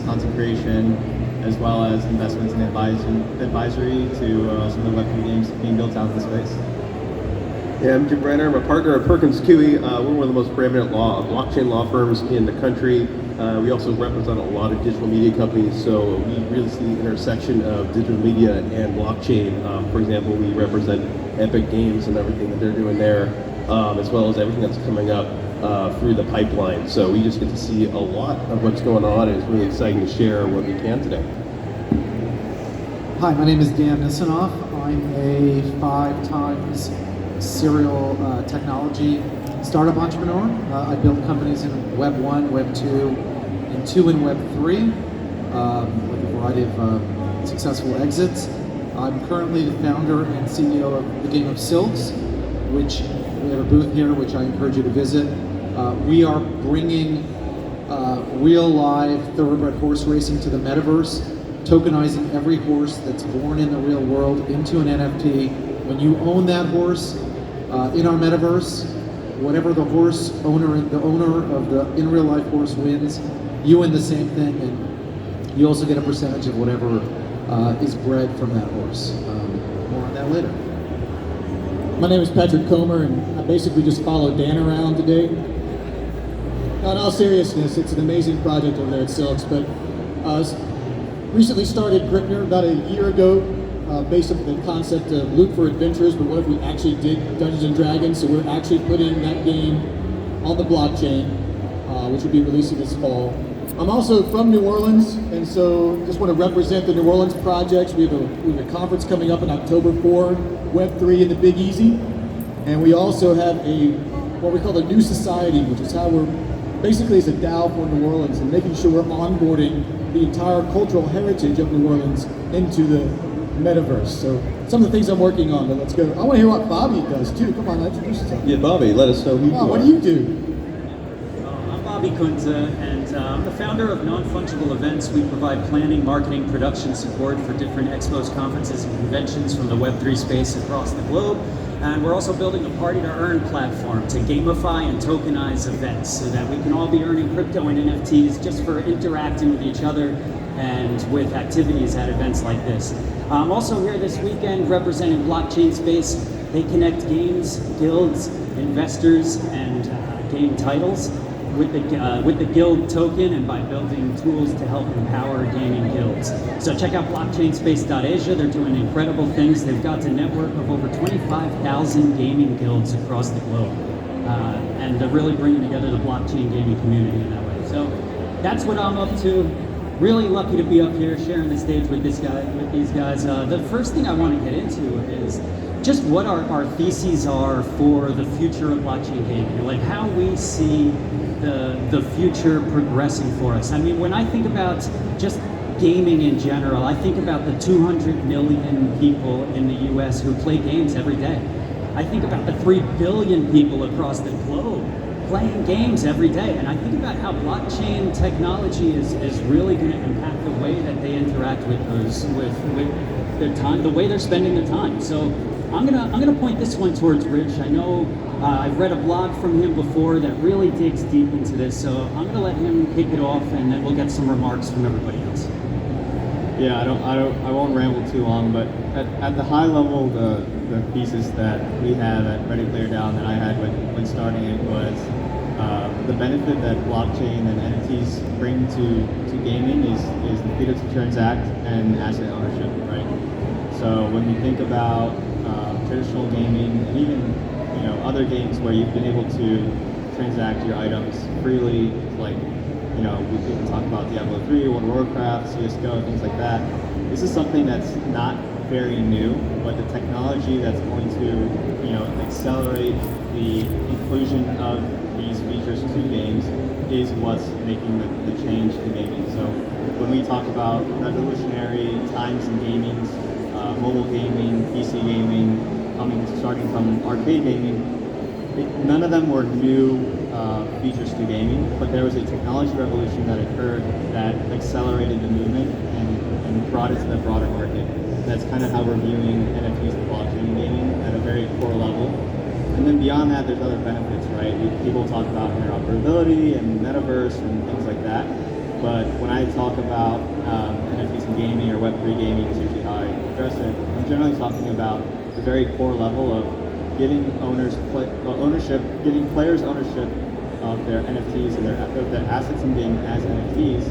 content creation, as well as investments in advisory to some of the Web3 games being built out in the space. Yeah, I'm Jim Brenner. I'm a partner at Perkins Coie. We're one of the most preeminent blockchain law firms in the country. We also represent a lot of digital media companies, so we really see the intersection of digital media and blockchain. For example, we represent Epic Games and everything that they're doing there, as well as everything that's coming up through the pipeline. So we just get to see a lot of what's going on, and it's really exciting to share what we can today. Hi, my name is Dan Nisanoff. I'm a 5-time serial technology startup entrepreneur. I built companies in Web 1, Web 2, and 2 in Web 3 with a variety of successful exits. I'm currently the founder and CEO of the game of Silks, which we have a booth here, which I encourage you to visit. We are bringing real live thoroughbred horse racing to the metaverse, tokenizing every horse that's born in the real world into an NFT. When you own that horse in our metaverse, whatever the horse owner, the owner of the in real life horse wins, you win the same thing, and you also get a percentage of whatever is bred from that horse. More on that later. My name is Patrick Comer, and I basically just follow Dan around today. Now, in all seriousness, it's an amazing project over there at Silks, but recently started Gripner about a year ago, based on the concept of Loot for Adventures, but what if we actually did Dungeons and Dragons? So we're actually putting that game on the blockchain, which will be releasing this fall. I'm also from New Orleans, and so just want to represent the New Orleans projects. We have a conference coming up on October 4, Web3 in the Big Easy, and we also have what we call the New Society, which is how we're basically as a DAO for New Orleans and making sure we're onboarding the entire cultural heritage of New Orleans into the Metaverse. So some of the things I'm working on, but let's go. I want to hear what Bobby does too. Come on, introduce yourself. Yeah, Bobby, let us know who you are. What do you do? I'm Bobby Kunze, and I'm the founder of Non-Fungible Events. We provide planning, marketing, production support for different expos, conferences, and conventions from the Web3 space across the globe. And we're also building a party-to-earn platform to gamify and tokenize events so that we can all be earning crypto and NFTs just for interacting with each other and with activities at events like this. I'm also here this weekend representing blockchain space. They connect games, guilds, investors, and game titles with the guild token and by building tools to help empower gaming guilds. So check out blockchainspace.asia. They're doing incredible things. They've got a network of over 25,000 gaming guilds across the globe. And they're really bringing together the blockchain gaming community in that way. So that's what I'm up to. Really lucky to be up here sharing the stage with these guys. The first thing I want to get into is just what our theses are for the future of blockchain gaming, like how we see the future progressing for us. I mean, when I think about just gaming in general, I think about the 200 million people in the US who play games every day. I think about the 3 billion people across the globe playing games every day, and I think about how blockchain technology is really going to impact the way that they interact with their time, the way they're spending their time. So I'm gonna point this one towards Rich. I know I've read a blog from him before that really digs deep into this, so I'm gonna let him kick it off, and then we'll get some remarks from everybody else. Yeah, I won't ramble too long, but at the high level, the thesis that we have at Ready Player Down that I had when starting it was the benefit that blockchain and NFTs bring to gaming is the freedom to transact and asset ownership, right? So when we think about traditional gaming and even other games where you've been able to transact your items freely, like we can talk about Diablo 3, World of Warcraft, CS:GO, things like that. This is something that's not very new, but the technology that's going to accelerate the inclusion of these features to games is what's making the change in gaming. So when we talk about revolutionary times in gaming, mobile gaming, PC gaming, starting from arcade gaming, none of them were new features to gaming, but there was a technology revolution that occurred that accelerated the movement and brought it to the broader market. That's kind of how we're viewing NFTs and blockchain gaming at a very core level. And then beyond that, there's other benefits, right? People talk about interoperability and Metaverse and things like that. But when I talk about NFTs in gaming or Web3 gaming is usually how I address it, I'm generally talking about the very core level of giving giving players ownership of their NFTs and their assets in game as NFTs,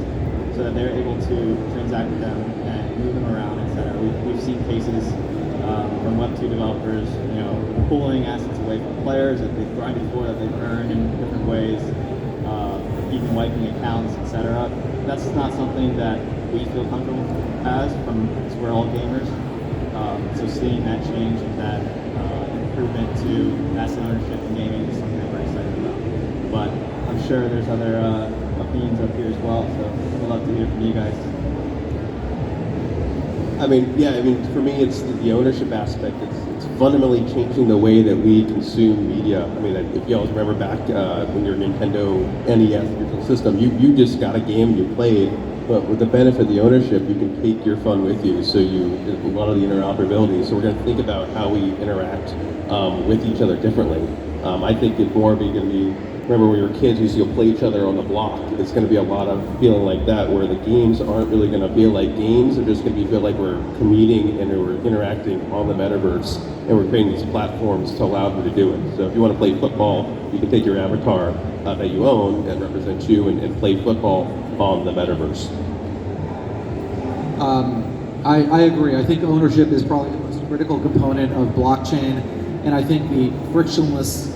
so that they're able to transact with them and move them around, etc. We've seen cases from Web2 developers, pulling assets away from players that they've grinded for, that they've earned in different ways, even wiping accounts, etc. That's not something that we feel comfortable as, because we're all gamers. So seeing that change and that improvement to asset ownership in gaming is something that we're excited about. But I'm sure there's other opinions up here as well, so we'd love to hear from you guys. For me, it's the ownership aspect. It's fundamentally changing the way that we consume media. If you all remember back when your Nintendo NES digital system, you just got a game and you played, but with the benefit of the ownership, you can take your fun with you. So a lot of the interoperability. So we're going to think about how we interact with each other differently. I think it's more going to be. Remember when we were kids, we used to go play each other on the block. It's going to be a lot of feeling like that, where the games aren't really going to feel like games. They're just going to feel like we're commuting and we're interacting on the metaverse, and we're creating these platforms to allow you to do it. So if you want to play football, you can take your avatar that you own and represent you and play football on the metaverse. I agree. I think ownership is probably the most critical component of blockchain, and I think the frictionless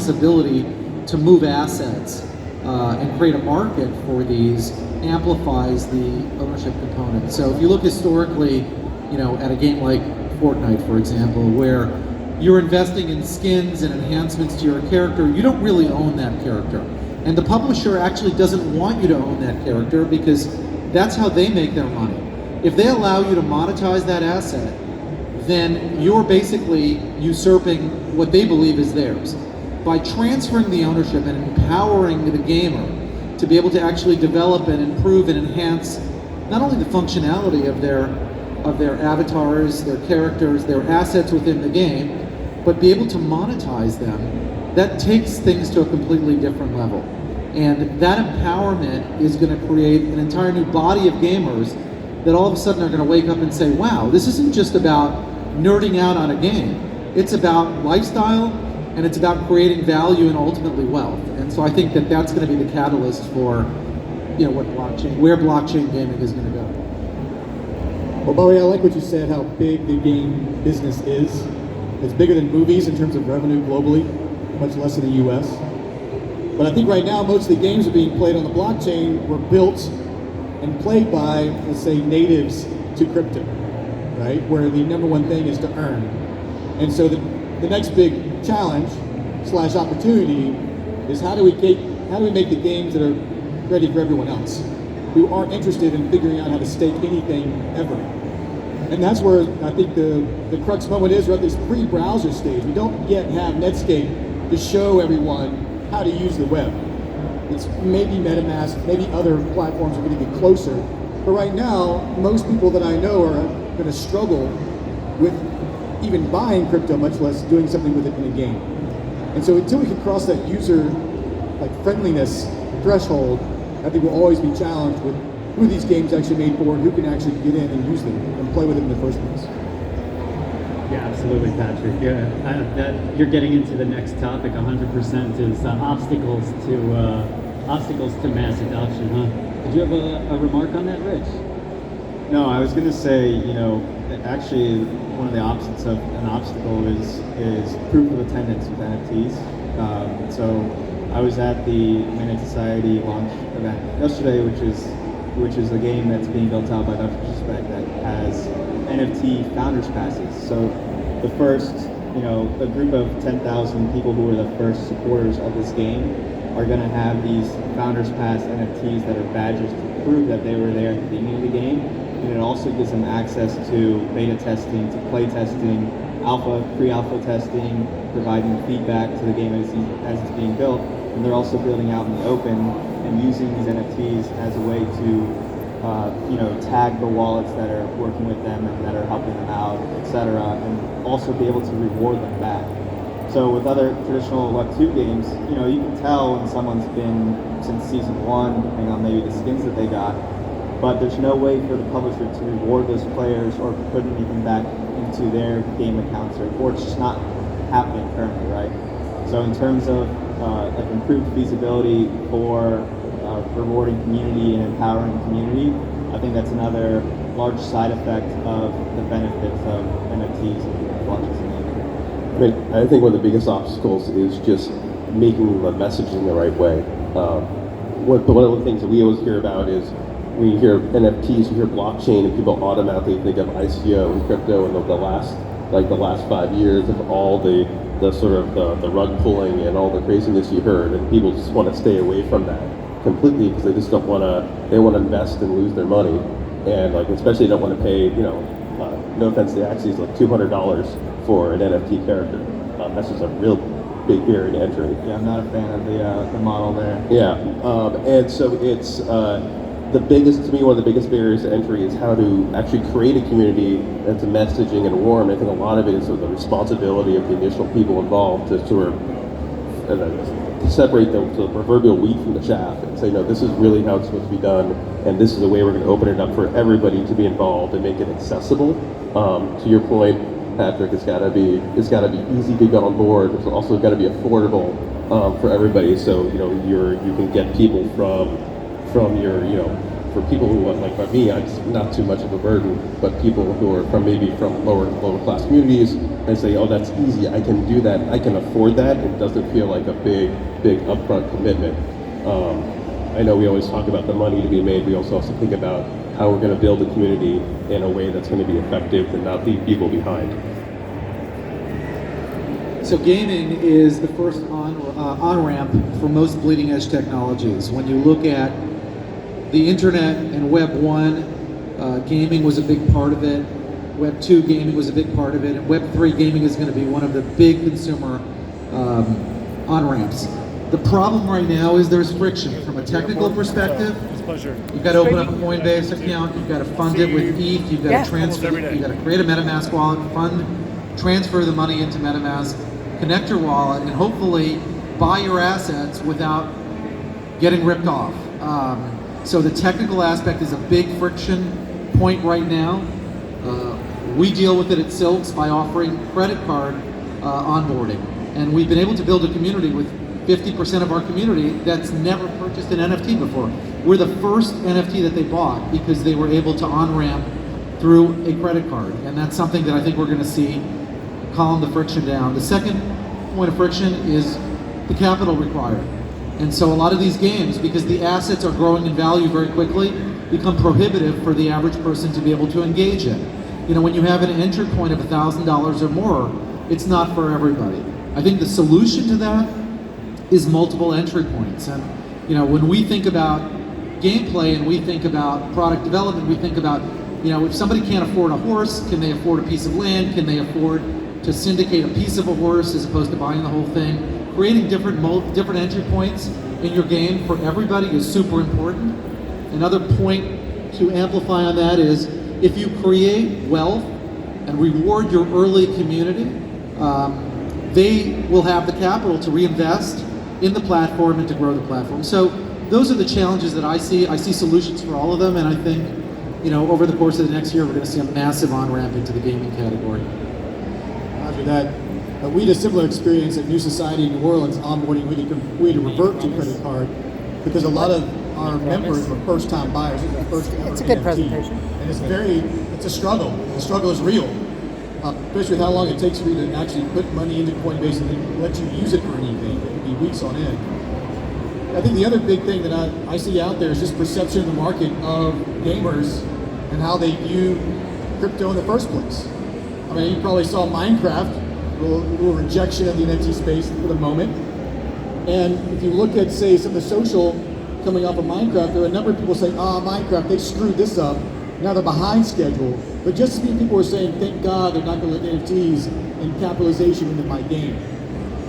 ability to move assets and create a market for these amplifies the ownership component. So if you look historically, at a game like Fortnite, for example, where you're investing in skins and enhancements to your character, you don't really own that character. And the publisher actually doesn't want you to own that character, because that's how they make their money. If they allow you to monetize that asset, then you're basically usurping what they believe is theirs. By transferring the ownership and empowering the gamer to be able to actually develop and improve and enhance not only the functionality of their avatars, their characters, their assets within the game, but be able to monetize them, that takes things to a completely different level. And that empowerment is going to create an entire new body of gamers that all of a sudden are going to wake up and say, wow, this isn't just about nerding out on a game. It's about lifestyle, and it's about creating value and ultimately wealth. And so I think that that's going to be the catalyst for, where blockchain gaming is going to go. Well, Bowie, I like what you said, how big the game business is. It's bigger than movies in terms of revenue globally, much less in the US. But I think right now most of the games are being played on the blockchain were built and played by, let's say, natives to crypto, right? Where the number one thing is to earn. And so the next big challenge / opportunity is how do we make the games that are ready for everyone else who aren't interested in figuring out how to stake anything ever. And that's where I think the crux moment is. We're at this pre-browser stage. We don't yet have Netscape to show everyone how to use the web. It's maybe MetaMask, maybe other platforms are going to get closer. But right now, most people that I know are going to struggle with even buying crypto, much less doing something with it in a game. And so until we can cross that user friendliness threshold, I think we'll always be challenged with who these games actually made for and who can actually get in and use them and play with them in the first place. Yeah, absolutely, Patrick. Yeah, you're getting into the next topic 100% is obstacles to mass adoption, huh? Did you have a remark on that, Rich? No, I was going to say, actually one of the opposites of an obstacle is proof of attendance with NFTs. So I was at the Managed Society launch event yesterday, which is a game that's being built out by Dr. Suspect that has NFT founders passes. So the first, a group of 10,000 people who were the first supporters of this game are going to have these founders pass NFTs that are badges to prove that they were there at the beginning of the game. And it also gives them access to beta testing, to play testing, pre-alpha testing, providing feedback to the game as it's being built. And they're also building out in the open and using these NFTs as a way to tag the wallets that are working with them and that are helping them out, etc., and also be able to reward them back. So with other traditional Web 2 games, you can tell when someone's been since season 1, depending on maybe the skins that they got, but there's no way for the publisher to reward those players or put anything back into their game accounts, or it's just not happening currently, right? So in terms of like improved feasibility for rewarding community and empowering the community, I think that's another large side effect of the benefits of NFTs and blockchain. I mean, I think one of the biggest obstacles is just making the messaging the right way. One of the things that we always hear about is when you hear NFTs, you hear blockchain, and people automatically think of ICO and crypto and the last 5 years of all the sort of the rug pulling and all the craziness you heard, and people just want to stay away from that completely because they just don't want to. They want to invest and lose their money, and especially don't want to pay. No offense to Axies, like $200 for an NFT character. That's just a real big barrier to entry. Yeah, I'm not a fan of the model there. Yeah, and so it's to me, one of the biggest barriers to entry is how to actually create a community that's messaging and warm. I think a lot of it is sort of the responsibility of the initial people involved to sort of to separate the proverbial wheat from the chaff and say, no, this is really how it's supposed to be done, and this is the way we're going to open it up for everybody to be involved and make it accessible. To your point, Patrick, it's got to be easy to get on board. It's also got to be affordable for everybody. So you can get people from your for people who like me, it's not too much of a burden. But people who are from lower class communities, and say, oh, that's easy. I can do that. I can afford that. It doesn't feel like a big upfront commitment. I know we always talk about the money to be made. We also think about how we're going to build a community in a way that's going to be effective and not leave people behind. So gaming is the first on-ramp for most bleeding-edge technologies. When you look at the internet and Web 1, gaming was a big part of it. Web 2 gaming was a big part of it. And Web 3 gaming is going to be one of the big consumer on-ramps. The problem right now is there's friction from a technical perspective. It's a pleasure. You've got to open up a Coinbase account. You've got to fund it with ETH. You've got to transfer. You've got to create a MetaMask wallet, transfer the money into MetaMask, connect your wallet, and hopefully buy your assets without getting ripped off. So the technical aspect is a big friction point right now. We deal with it at Silks by offering credit card onboarding, and we've been able to build a community with 50% of our community that's never purchased an NFT before. We're the first NFT that they bought because they were able to on-ramp through a credit card, and that's something that I think we're going to see calm the friction down. The second point of friction is the capital required. And so a lot of these games, because the assets are growing in value very quickly, become prohibitive for the average person to be able to engage in. When you have an entry point of $1,000 or more, it's not for everybody. I think the solution to that is multiple entry points. And when we think about gameplay and we think about product development, we think about, if somebody can't afford a horse, can they afford a piece of land? Can they afford to syndicate a piece of a horse as opposed to buying the whole thing? Creating different entry points in your game for everybody is super important. Another point to amplify on that is if you create wealth and reward your early community, they will have the capital to reinvest in the platform and to grow the platform. So those are the challenges that I see. I see solutions for all of them, and I think over the course of the next year, we're going to see a massive on-ramp into the gaming category. After that, we had a similar experience at New Society in New Orleans onboarding. We had to revert to credit card because a lot of our members were first-time buyers. It was their first ever It's a good NFT. presentation. And it's a struggle. The struggle is real, especially with how long it takes for you to actually put money into Coinbase and then let you use it for anything. It could be weeks on end. I think the other big thing that I see out there is just perception in the market of gamers and how they view crypto in the first place. I mean, you probably saw Minecraft, a little rejection of the NFT space for the moment. And if you look at, say, some of the social coming off of Minecraft, there are a number of people saying, Minecraft, they screwed this up. Now they're behind schedule. But just as many people are saying, thank God they're not going to let NFTs and capitalization into my game.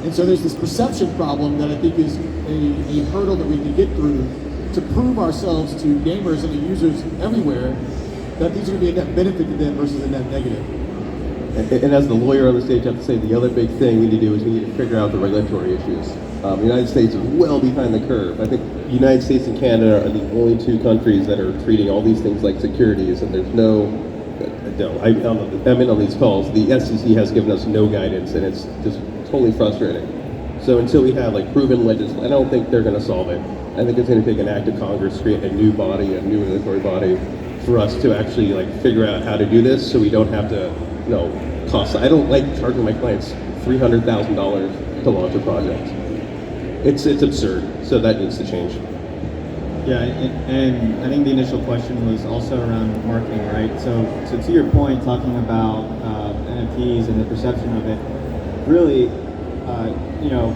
And so there's this perception problem that I think is a hurdle that we can get through to prove ourselves to gamers and to users everywhere that these are going to be a net benefit to them versus a net negative. And as the lawyer on the stage, I have to say the other big thing we need to do is we need to figure out the regulatory issues. The United States is well behind the curve. I think the United States and Canada are the only two countries that are treating all these things like securities, and there's I'm in on these calls. The SEC has given us no guidance, and it's just totally frustrating. So until we have like proven legislation, I don't think they're going to solve it. I think it's going to take an act of Congress, create a new body, a new regulatory body, for us to actually like figure out how to do this, so we don't have to, cost. I don't like charging my clients $300,000 to launch a project. It's absurd. So that needs to change. Yeah, and I think the initial question was also around marketing, right? So to your point, talking about NFTs and the perception of it, really,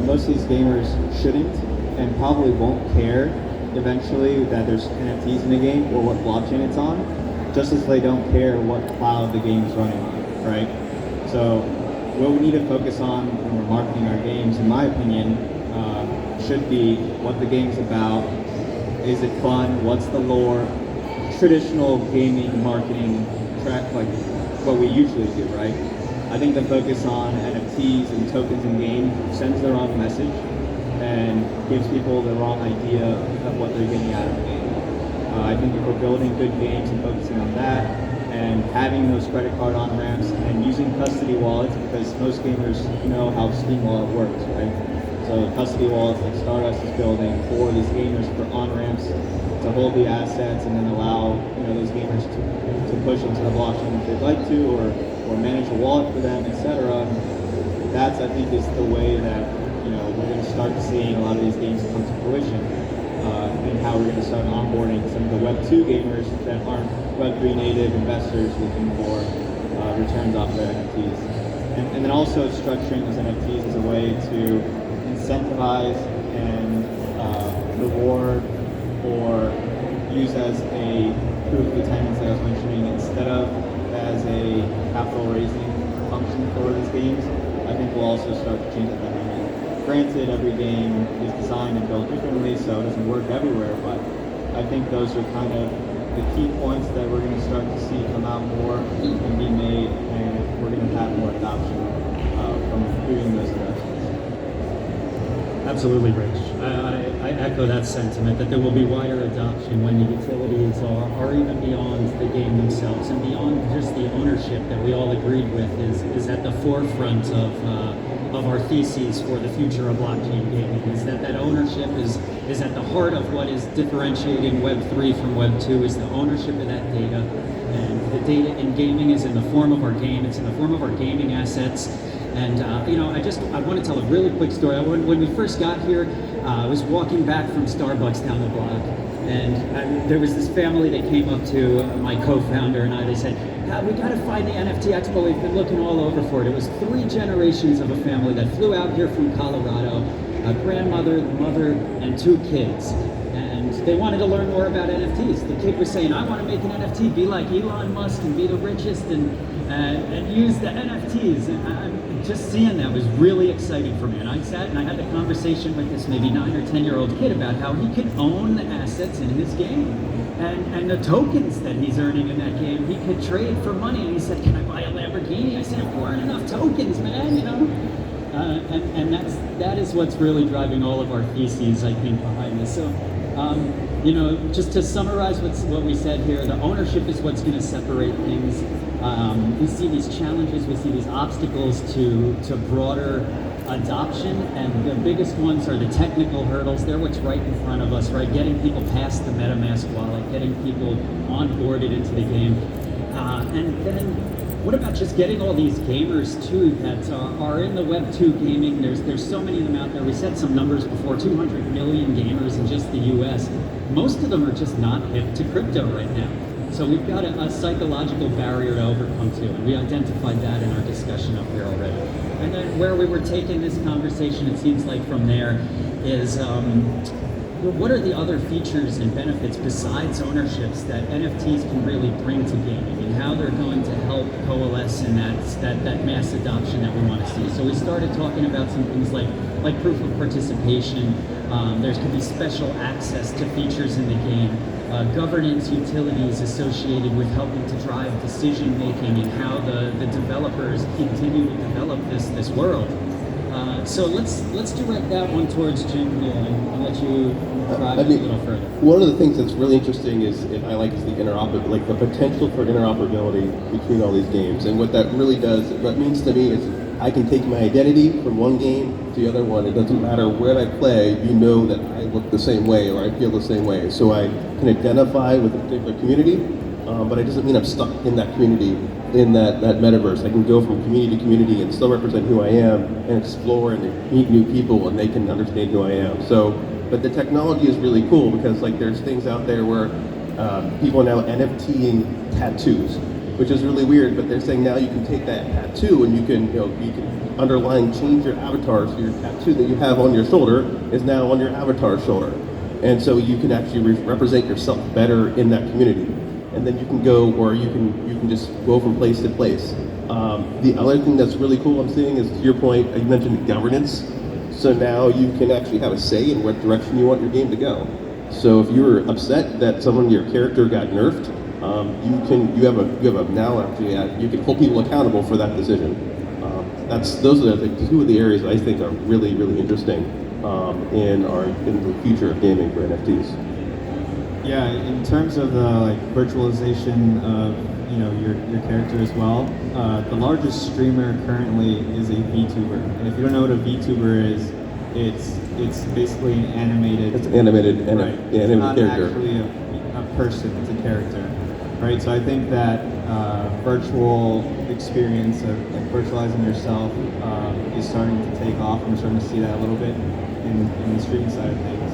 most of these gamers shouldn't and probably won't care eventually that there's NFTs in the game or what blockchain it's on, just as they don't care what cloud the game is running on, right? So what we need to focus on when we're marketing our games, in my opinion, should be what the game's about. Is it fun? What's the lore? Traditional gaming marketing track, like what we usually do, right? I think the focus on NFTs and tokens in game sends the wrong message and gives people the wrong idea of what they're getting out of the game. I think if we're building good games and focusing on that and having those credit card on-ramps and using custody wallets, because most gamers know how Steam Wallet works, right? So custody wallets like Stardust is building for these gamers for on-ramps to hold the assets and then allow those gamers to push into the blockchain if they'd like to, or manage a wallet for them, etc. That's, I think, is the way that we're going to start seeing a lot of these games come to fruition, and how we're going to start onboarding some of the Web 2 gamers that aren't Web 3 native investors looking for returns off their NFTs, and then also structuring those NFTs as a way to incentivize and reward or use as a proof of attendance that I was mentioning instead of as a capital raising function for these games. I think we'll also start to change that dynamic. Granted, every game is designed and built differently, so it doesn't work everywhere, but I think those are kind of the key points that we're going to start to see come out more and be made, and we're going to have more adoption from doing those investments. Absolutely, Rich. I echo that sentiment that there will be wider adoption when the utilities are even beyond the game themselves and beyond just the ownership that we all agreed with is at the forefront of our theses for the future of blockchain gaming. Is that ownership is at the heart of what is differentiating Web 3 from Web 2 is the ownership of that data. And the data in gaming is in the form of our game. It's in the form of our gaming assets. And I want to tell a really quick story. When we first got here, I was walking back from Starbucks down the block, and there was this family that came up to my co-founder and I. They said, "We got to find the NFT Expo. We've been looking all over for it." It was 3 generations of a family that flew out here from Colorado, a grandmother, the mother, and 2 kids. And they wanted to learn more about NFTs. The kid was saying, "I want to make an NFT, be like Elon Musk and be the richest and use the NFTs." And just seeing that was really exciting for me. And I sat and I had a conversation with this maybe 9 or 10-year-old kid about how he could own the assets in his game. And the tokens that he's earning in that game, he could trade for money. And he said, "Can I buy a Lamborghini?" I said, "There aren't enough tokens, man, And that is what's really driving all of our theses, I think, behind this. So, just to summarize what we said here, the ownership is what's going to separate things. We see these challenges, we see these obstacles to broader adoption, and the biggest ones are the technical hurdles. They're what's right in front of us, right? Getting people past the MetaMask wallet, getting people onboarded into the game. And then what about just getting all these gamers too that are in the Web 2 gaming? There's so many of them out there. We said some numbers before, 200 million gamers in just the US. Most of them are just not hip to crypto right now. So we've got a psychological barrier to overcome too, and we identified that in our discussion up here already. And then where we were taking this conversation, it seems like from there, is what are the other features and benefits besides ownerships that NFTs can really bring to gaming, and how they're going to help coalesce in that mass adoption that we want to see. So we started talking about some things like proof of participation, There could be special access to features in the game, governance utilities associated with helping to drive decision making and how the developers continue to develop this world. So let's direct that one towards Jim and let you drive it a little further. One of the things that's really interesting is the like the potential for interoperability between all these games. And what that really does, what it means to me is I can take my identity from one game to the other one. It doesn't matter where I play, you know that I look the same way or I feel the same way. So I can identify with a particular community, but it doesn't mean I'm stuck in that community, in that metaverse. I can go from community to community and still represent who I am and explore and meet new people, and they can understand who I am. So, but the technology is really cool because like there's things out there where people are now NFTing tattoos, which is really weird, but they're saying now you can take that tattoo and you can underline change your avatar, so your tattoo that you have on your shoulder is now on your avatar's shoulder. And so you can actually represent yourself better in that community. And then you can go, or you can just go from place to place. The other thing that's really cool I'm seeing is, to your point, you mentioned governance. So now you can actually have a say in what direction you want your game to go. So if you're upset that your character got nerfed, you can hold people accountable for that decision. Those are two of the areas I think are really, really interesting in the future of gaming for NFTs. Yeah, in terms of the virtualization of your character as well, the largest streamer currently is a VTuber. And if you don't know what a VTuber is, it's basically an animated. It's an animated right. It's not character. actually a person. It's a character, right? So I think that virtual experience of virtualizing yourself is starting to take off. And we're starting to see that a little bit in the streaming side of things.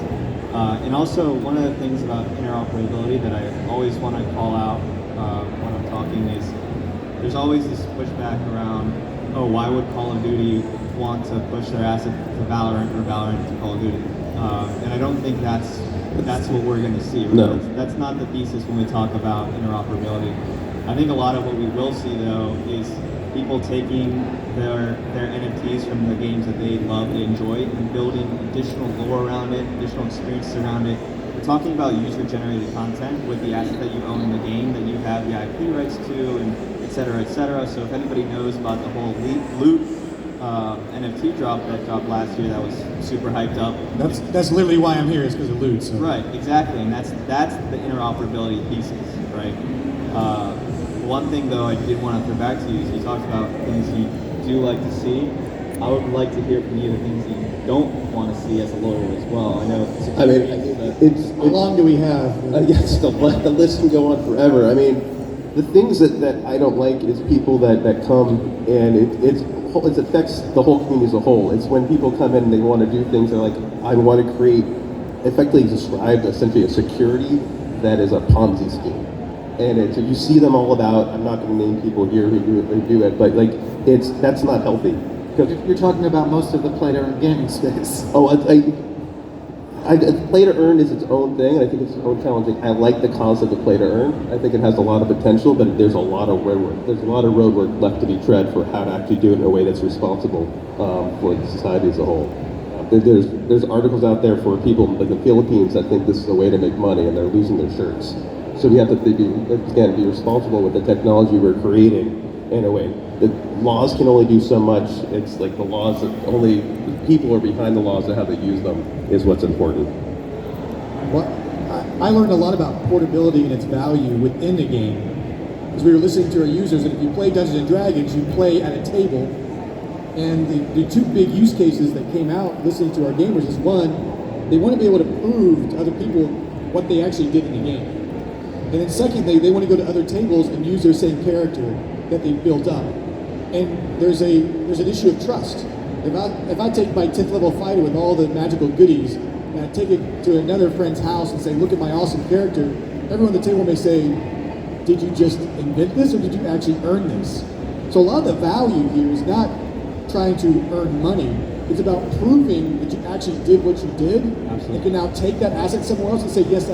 And also, one of the things about interoperability that I always want to call out when I'm talking is there's always this pushback around, oh, why would Call of Duty want to push their asset to Valorant or Valorant to Call of Duty? And I don't think that's what we're going to see. Right? No. That's not the thesis when we talk about interoperability. I think a lot of what we will see, though, is people taking their NFTs from the games that they love, they enjoy, and building additional lore around it, additional experiences around it. We're talking about user-generated content with the asset that you own in the game, that you have the IP rights to, and et cetera, et cetera. So if anybody knows about the whole loot NFT drop that dropped last year, that was super hyped up. That's literally why I'm here, is because of loot. So. Right, exactly, and that's the interoperability thesis, right? One thing, though, I did want to throw back to you is you talked about things you do like to see. I would like to hear from you the things you don't want to see as a lawyer as well. I know it's how long do we have? Yes, the list can go on forever. I mean, the things that I don't like is people that come and it affects the whole community as a whole. It's when people come in and they want to do things, they're like, I want to create, effectively described essentially a security that is a Ponzi scheme. And you see them all about, I'm not going to name people here who do it, but that's not healthy. You're talking about most of the play-to-earn gaming space. Oh, play-to-earn is its own thing, and I think it's its own challenging. I like the concept of play-to-earn. I think it has a lot of potential, but there's a lot of roadwork. There's a lot of roadwork left to be tread for how to actually do it in a way that's responsible for the society as a whole. There's articles out there for people like the Philippines that think this is a way to make money, and they're losing their shirts. So we have to be responsible with the technology we're creating in a way. The laws can only do so much. It's like the laws that only the people are behind the laws and how they use them is what's important. Well, I learned a lot about portability and its value within the game. As we were listening to our users, and if you play Dungeons & Dragons, you play at a table. And the two big use cases that came out listening to our gamers is, one, they want to be able to prove to other people what they actually did in the game. And then secondly, they want to go to other tables and use their same character that they've built up. And there's an issue of trust. If I take my 10th level fighter with all the magical goodies and I take it to another friend's house and say, look at my awesome character, everyone at the table may say, did you just invent this or did you actually earn this? So a lot of the value here is not trying to earn money. It's about proving that you actually did what you did. Absolutely. You can now take that asset somewhere else and say, yes,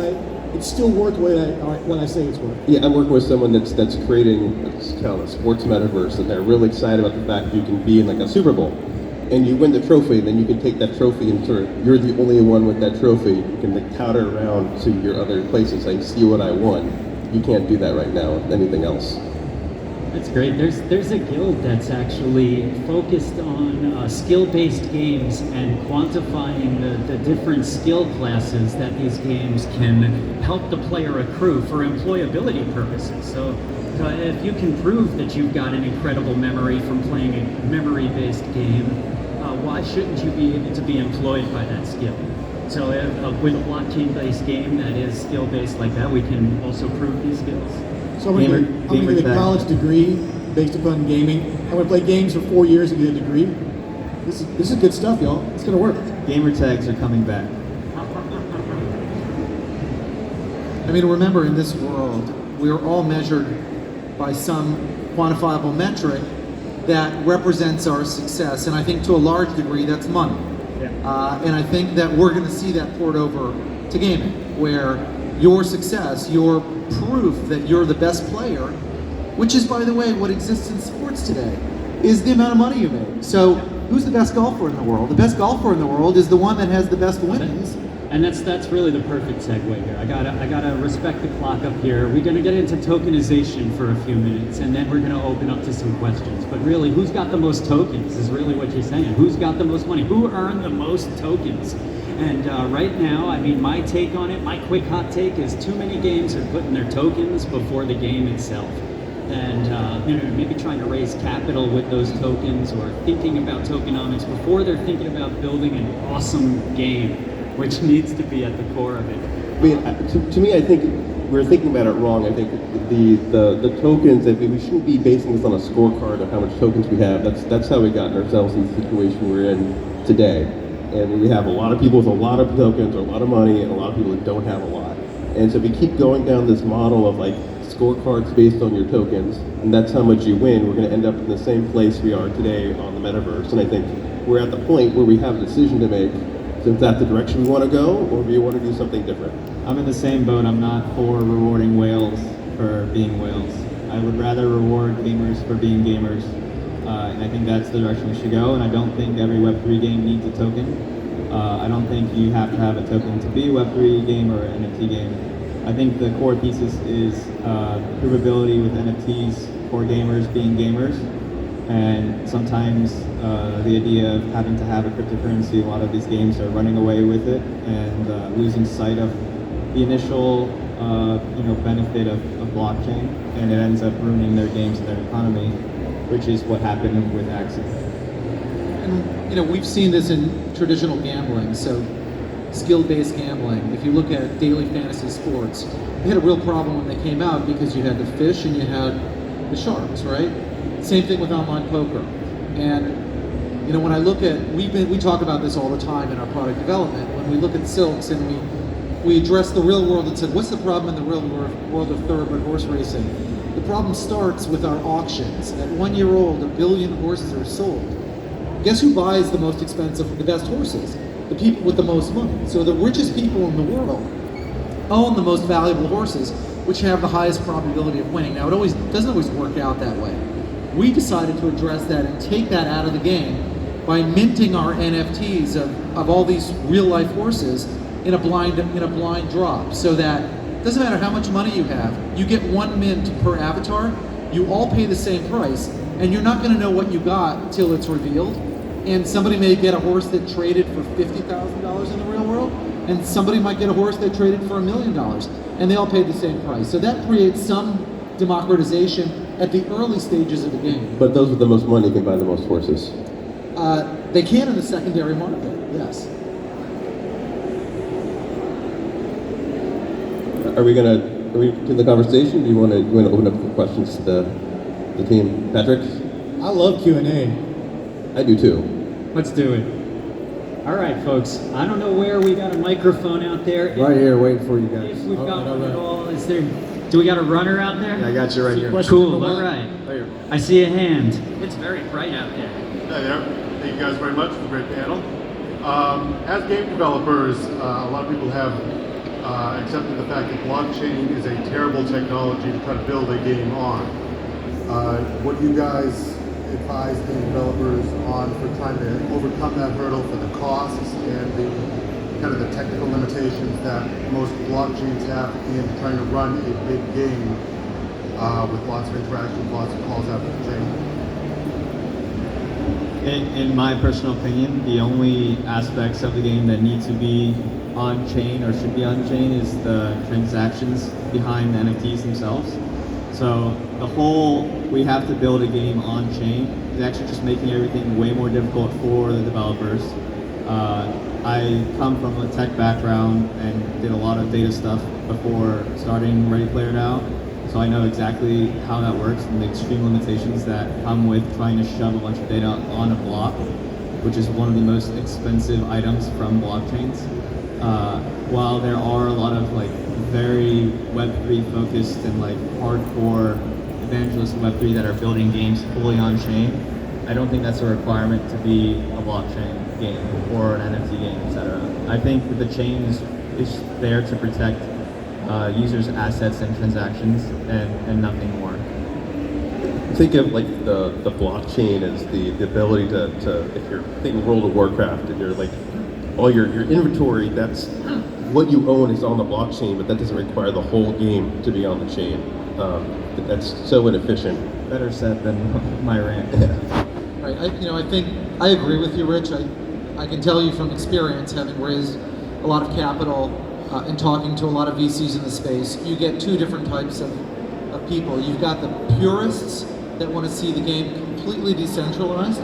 it's still worth what I say it's worth. Yeah, I'm working with someone that's creating a sports metaverse, and they're really excited about the fact that you can be in like a Super Bowl. and you win the trophy, then you can take that trophy and sort of, you're the only one with that trophy. You can like tout it around to your other places, saying, see what I won. You can't do that right now with anything else. That's great. There's a guild that's actually focused on skill-based games and quantifying the different skill classes that these games can help the player accrue for employability purposes. So if you can prove that you've got an incredible memory from playing a memory-based game, why shouldn't you be able to be employed by that skill? So with a blockchain-based game that is skill-based like that, we can also prove these skills. So I'm gonna get a college degree based upon gaming. I'm gonna play games for 4 years and get a degree. This is good stuff, y'all. It's gonna work. Gamer tags are coming back. I mean, remember, in this world, we are all measured by some quantifiable metric that represents our success, and I think to a large degree that's money. Yeah. And I think that we're going to see that poured over to gaming, where your success, your proof that you're the best player, which is, by the way, what exists in sports today, is the amount of money you make. So who's the best golfer in the world? The best golfer in the world is the one that has the best wins. And that's really the perfect segue here. I gotta respect the clock up here. We're gonna get into tokenization for a few minutes, and then we're gonna open up to some questions. But really, who's got the most tokens is really what you're saying. Who's got the most money? Who earned the most tokens? And right now, I mean, my take on it, my quick hot take is too many games are putting their tokens before the game itself. And maybe trying to raise capital with those tokens, or thinking about tokenomics before they're thinking about building an awesome game, which needs to be at the core of it. I mean, to me, I think we're thinking about it wrong. I think the tokens, we shouldn't be basing this on a scorecard of how much tokens we have. That's how we got ourselves in the situation we're in today. And we have a lot of people with a lot of tokens, or a lot of money, and a lot of people that don't have a lot. And so if we keep going down this model of like scorecards based on your tokens, and that's how much you win, we're going to end up in the same place we are today on the Metaverse. And I think we're at the point where we have a decision to make. Is that the direction we want to go, or do we want to do something different? I'm in the same boat. I'm not for rewarding whales for being whales. I would rather reward gamers for being gamers. And I think that's the direction we should go. And I don't think every Web3 game needs a token. I don't think you have to have a token to be a Web3 game or an NFT game. I think the core thesis is provability with NFTs for gamers being gamers. And sometimes the idea of having to have a cryptocurrency, a lot of these games are running away with it and losing sight of the initial benefit of blockchain, and it ends up ruining their games and their economy, which is what happened with Axie. And we've seen this in traditional gambling, so skill-based gambling. If you look at daily fantasy sports, they had a real problem when they came out because you had the fish and you had the sharks, right? Same thing with online poker. And when I look at, we talk about this all the time in our product development. When we look at silks and we address the real world and said, what's the problem in the real world of thoroughbred horse racing? The problem starts with our auctions. At 1 year old, 1 billion horses are sold. Guess who buys the most expensive, the best horses? The people with the most money. So the richest people in the world own the most valuable horses, which have the highest probability of winning. Now, it doesn't always work out that way. We decided to address that and take that out of the game by minting our NFTs of all these real-life horses in a blind drop, so that it doesn't matter how much money you have, you get 1 mint per avatar, you all pay the same price, and you're not going to know what you got till it's revealed. And somebody may get a horse that traded for $50,000 in the real world, and somebody might get a horse that traded for $1 million, and they all paid the same price. So that creates some democratization at the early stages of the game. But those with the most money can buy the most horses. They can in the secondary market, yes. Are we to the conversation? Do you want to open up for questions to the team? Patrick? I love Q&A. I do too. Let's do it. All right, folks. I don't know where we got a microphone out there. Right here, waiting for you guys. If we've got one at all, do we got a runner out there? I got you right here. Cool, all right. I see a hand. It's very bright out there. Hi there. Thank you guys very much for the great panel. As game developers, a lot of people have accepted the fact that blockchain is a terrible technology to try to build a game on. What do you guys advise game developers on for trying to overcome that hurdle for the costs and the kind of the technical limitations that most blockchains have in trying to run a big game with lots of interactions, lots of calls out to the chain? In my personal opinion, the only aspects of the game that need to be on chain or should be on chain is the transactions behind the NFTs themselves. So the whole we have to build a game on chain is actually just making everything way more difficult for the developers. I come from a tech background and did a lot of data stuff before starting Ready Player Now. So I know exactly how that works and the extreme limitations that come with trying to shove a bunch of data on a block, which is one of the most expensive items from blockchains. While there are a lot of like very Web3 focused and like hardcore evangelists in Web3 that are building games fully on chain, I don't think that's a requirement to be a blockchain game or an NFT game, etc. I think that the chain is there to protect users' assets and transactions and nothing more. Think of like the blockchain as the ability to if you're thinking World of Warcraft and you're like all your inventory, that's what you own is on the blockchain, but that doesn't require the whole game to be on the chain. That's so inefficient. Better said than my rant. Right. I think I agree with you, Rich. I can tell you from experience, having raised a lot of capital and talking to a lot of VCs in the space, you get two different types of people. You've got the purists that want to see the game completely decentralized,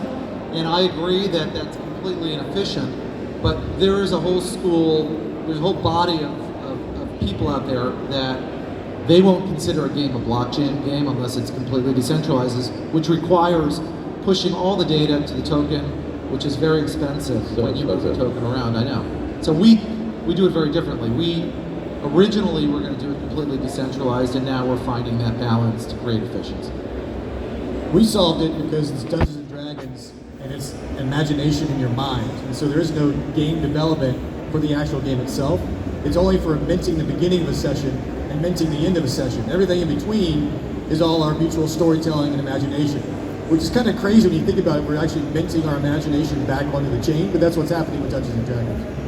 and I agree that that's completely inefficient. But there is a whole school, there's a whole body of people out there that they won't consider a game a blockchain game unless it's completely decentralized, which requires pushing all the data to the token, which is very expensive when you move the token around, I know. So we do it very differently. We originally were going to do it completely decentralized, and now we're finding that balance to create efficiency. We solved it because it's Dungeons and Dragons and it's imagination in your mind. And so there is no game development for the actual game itself. It's only for minting the beginning of a session and minting the end of a session. Everything in between is all our mutual storytelling and imagination, which is kind of crazy when you think about it. We're actually minting our imagination back onto the chain, but that's what's happening with Dungeons and Dragons.